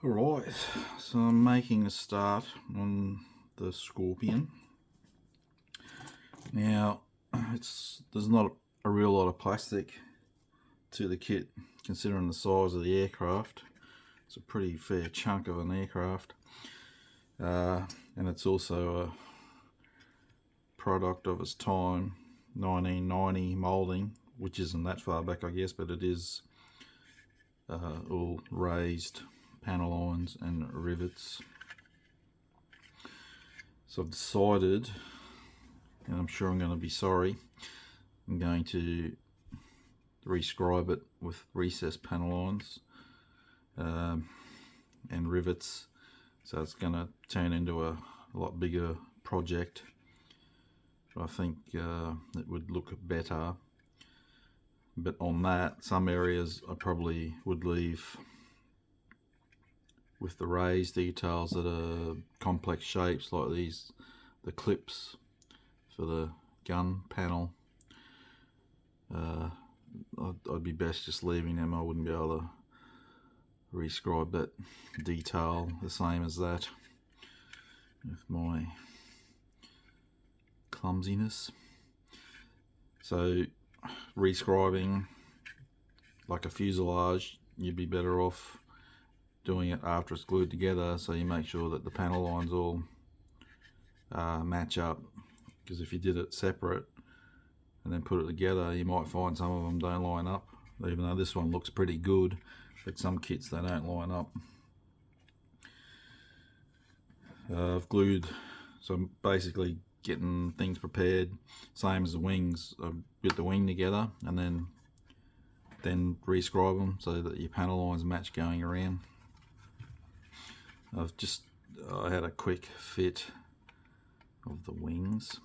Alright, so I'm making a start on the Scorpion. Now, there's not a real lot of plastic to the kit considering the size of the aircraft. It's a pretty fair chunk of an aircraft, and it's also a product of its time, 1990 moulding, which isn't that far back I guess, but it is all raised panel lines and rivets. So I've decided, and I'm sure I'm going to be sorry, I'm going to re-scribe it with recessed panel lines and rivets, so it's going to turn into a lot bigger project. But I think it would look better. But on that, some areas I probably would leave with the raised details that are complex shapes like these, the clips for the gun panel. I'd be best just leaving them. I wouldn't be able to re-scribe that detail the same as that with my clumsiness. So re-scribing like a fuselage, you'd be better off doing it after it's glued together, so you make sure that the panel lines all match up, because if you did it separate and then put it together, you might find some of them don't line up, even though this one looks pretty good, but some kits they don't line up. I've glued, so I'm basically getting things prepared, same as the wings. I put the wing together and then re-scribe them so that your panel lines match going around. I had a quick fit of the wings.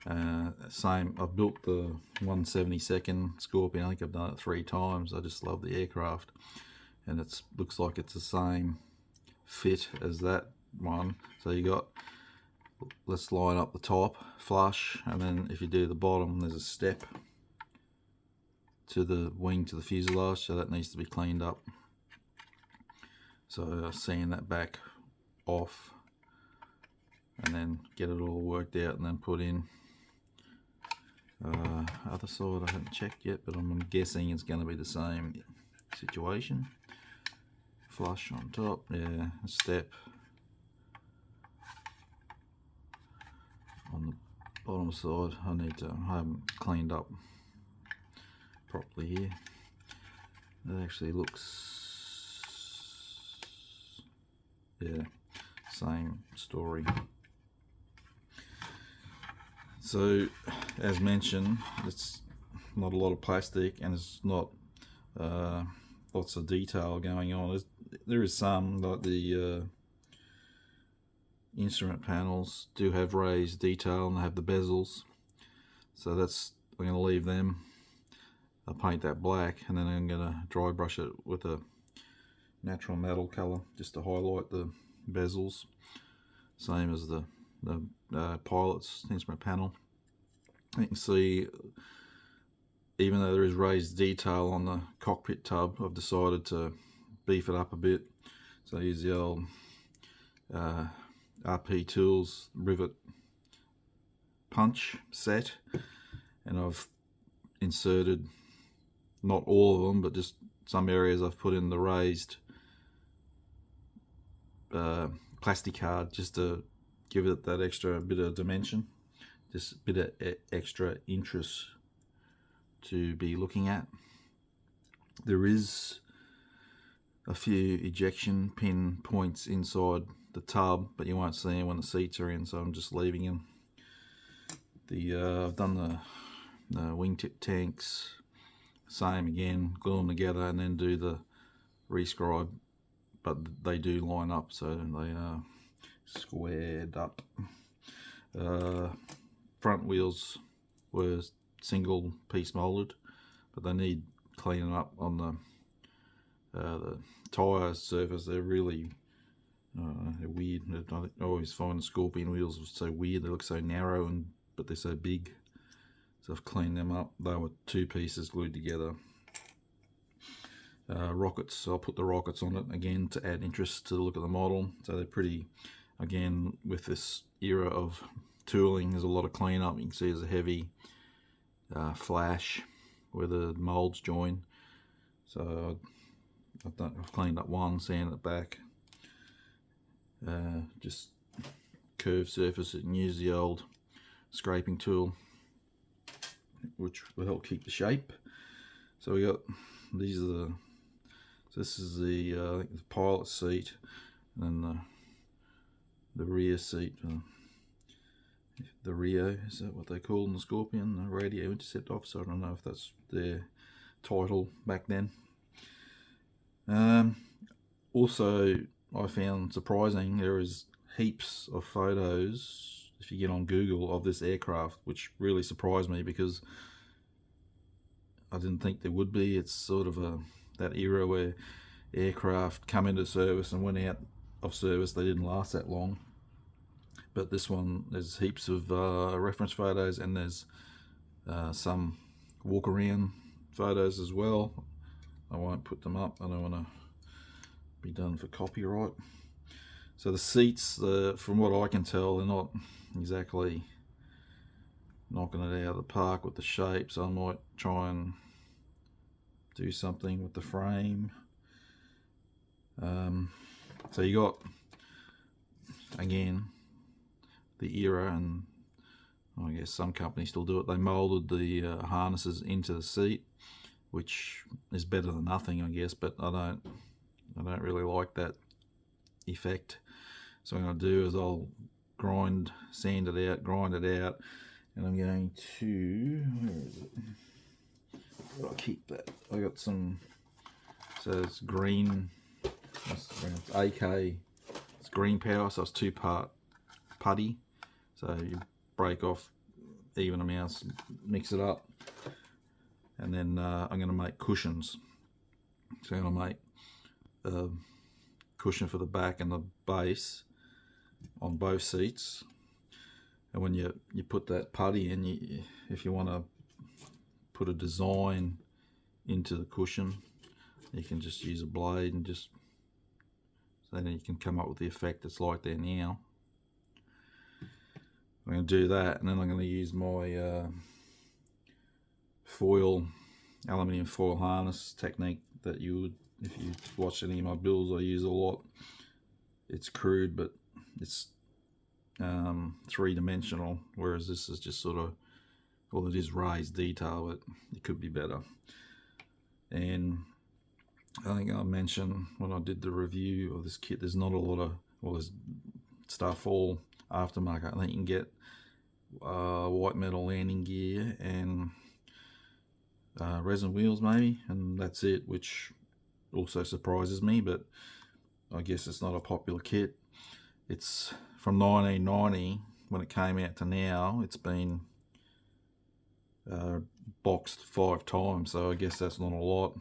I've built the 1/72 Scorpion. I think I've done it 3 times. I just love the aircraft, and it looks like it's the same fit as that one. So you got, let's line up the top flush, and then if you do the bottom, there's a step to the wing to the fuselage, so that needs to be cleaned up. So sand that back off and then get it all worked out and then put in. Other side I haven't checked yet, but I'm guessing it's going to be the same situation. Flush on top, yeah, a step on the bottom side. I haven't cleaned up properly here. It actually looks, yeah, same story. So as mentioned, it's not a lot of plastic, and it's not lots of detail going on. There is some, like the instrument panels do have raised detail and they have the bezels, so I'm going to leave them. I'll paint that black, and then I'm going to dry brush it with a natural metal color just to highlight the bezels, same as the pilot's instrument panel. You can see, even though there is raised detail on the cockpit tub, I've decided to beef it up a bit. So I use the old RP Tools rivet punch set, and I've inserted, not all of them, but just some areas I've put in the raised plastic card, just to give it that extra bit of dimension, just a bit of extra interest to be looking at. There is a few ejection pin points inside the tub, but you won't see them when the seats are in, so I'm just leaving them. I've done the wingtip tanks, same again, glue them together and then do the re-scribe, but they do line up, so they are squared up. Front wheels were single piece molded, but they need cleaning up on the tyre surface. They're really they're weird. I always find the Scorpion wheels were so weird. They look so narrow, but they're so big. So I've cleaned them up. They were 2 pieces glued together. rockets. So I'll put the rockets on it again to add interest to the look of the model. So they're pretty, again, with this era of tooling, there's a lot of cleanup. You can see there's a heavy flash where the molds join. So I've cleaned up one, sanded it back, just curved surface it, and use the old scraping tool, which will help keep the shape. So we got these are the, so this is the I think the pilot seat, and then the rear seat, the Rio, is that what they call in the Scorpion, the radio intercept officer. I don't know if that's their title back then. Also, I found surprising, there is heaps of photos, if you get on Google, of this aircraft, which really surprised me because I didn't think there would be. It's sort of that era where aircraft come into service and went out of service. They didn't last that long. But this one, there's heaps of reference photos, and there's some walk around photos as well. I won't put them up, I don't want to be done for copyright. So the seats, from what I can tell, they're not exactly knocking it out of the park with the shape, so I might try and do something with the frame. So you got, again, the era, and I guess some companies still do it, they molded the harnesses into the seat, which is better than nothing, I guess, but I don't really like that effect. So what I'm going to do is I'll sand it out, grind it out, and I'm going to, where is it? I'll keep that. I got some, so it's green, it's AK, it's green powder, so it's 2-part putty. So you break off even amounts, mix it up, and then I'm going to make cushions. So I'm going to make a cushion for the back and the base on both seats. And when you put that putty in, if you want to put a design into the cushion, you can just use a blade and just, so then you can come up with the effect that's like there now. I'm going to do that, and then I'm going to use my aluminium foil harness technique that you would, if you watch any of my builds, I use a lot. It's crude, but it's 3-dimensional, whereas this is just sort of, well, it is raised detail, but it could be better. And I think I mentioned when I did the review of this kit, there's not a lot of, well, there's stuff all aftermarket. I think you can get white metal landing gear and resin wheels maybe, and that's it, which also surprises me, but I guess it's not a popular kit. It's from 1990 when it came out to now. It's been boxed 5 times, so I guess that's not a lot.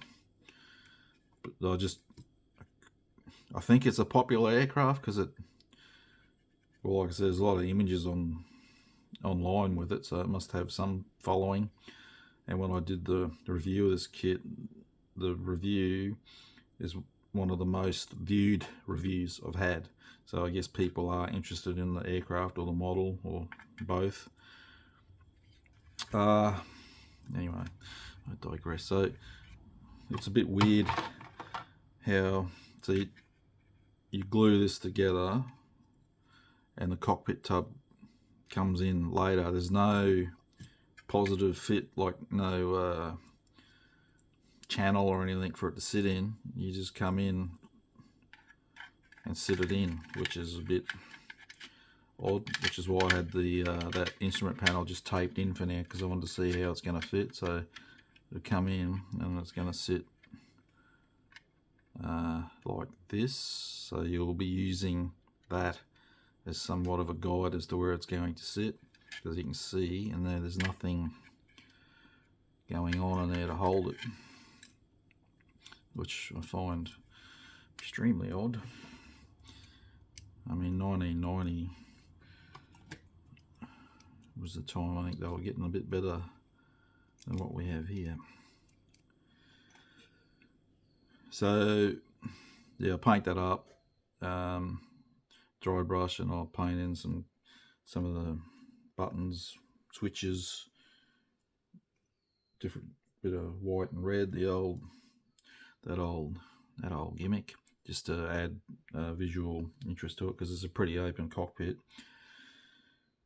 But I think it's a popular aircraft because it, well, like I said, there's a lot of images online with it, so it must have some following. And when I did the review of this kit, the review is one of the most viewed reviews I've had. So I guess people are interested in the aircraft or the model or both. Anyway, I digress. So it's a bit weird how, so you glue this together and the cockpit tub comes in later. There's no positive fit, like no channel or anything for it to sit in. You just come in and sit it in, which is a bit odd, which is why I had the that instrument panel just taped in for now, because I wanted to see how it's going to fit. So it'll come in and it's going to sit like this, so you'll be using that as somewhat of a guide as to where it's going to sit, because you can see in there's nothing going on in there to hold it, which I find extremely odd. I mean, 1990 was the time I think they were getting a bit better than what we have here. So yeah, I'll paint that up, dry brush, and I'll paint in some of the buttons, switches, different bit of white and red, that old gimmick, just to add visual interest to it, because it's a pretty open cockpit.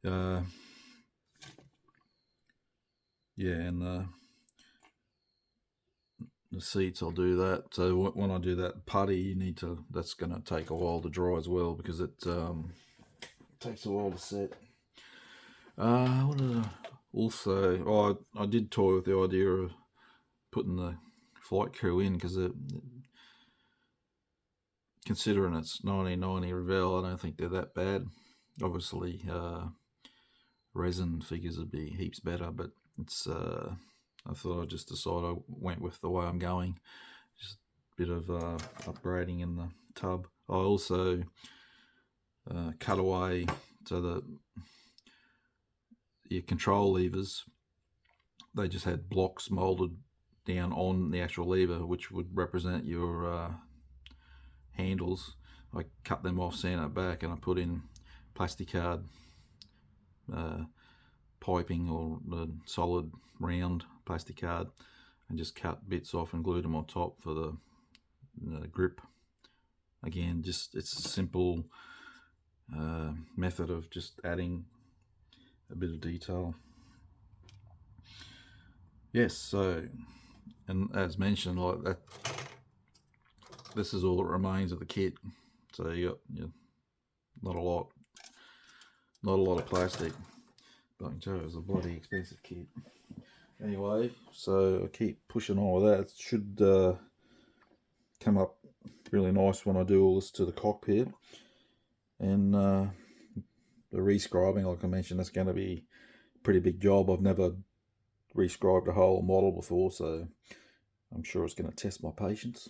Yeah, and the seats, I'll do that. So when I do that putty, that's going to take a while to dry as well, because it takes a while to set. What did also, I did toy with the idea of putting the flight crew in, because considering it's 1990 Revell, I don't think they're that bad. Obviously, resin figures would be heaps better, but it's I thought I'd just decide I went with the way I'm going. Just a bit of upgrading in the tub. I also cut away so that your control levers, they just had blocks molded down on the actual lever, which would represent your handles. I cut them off, sand it back, and I put in plasticard piping, or the solid round plasticard, and just cut bits off and glued them on top for the grip. Again, just it's a simple method of just adding a bit of detail. Yes, so, and as mentioned, like that, this is all that remains of the kit. So you got not a lot of plastic, but I can tell you it's a bloody expensive kit. Anyway, so I keep pushing on with that. It should come up really nice when I do all this to the cockpit. And the re-scribing, like I mentioned, that's going to be a pretty big job. I've never re-scribed a whole model before, so I'm sure it's going to test my patience.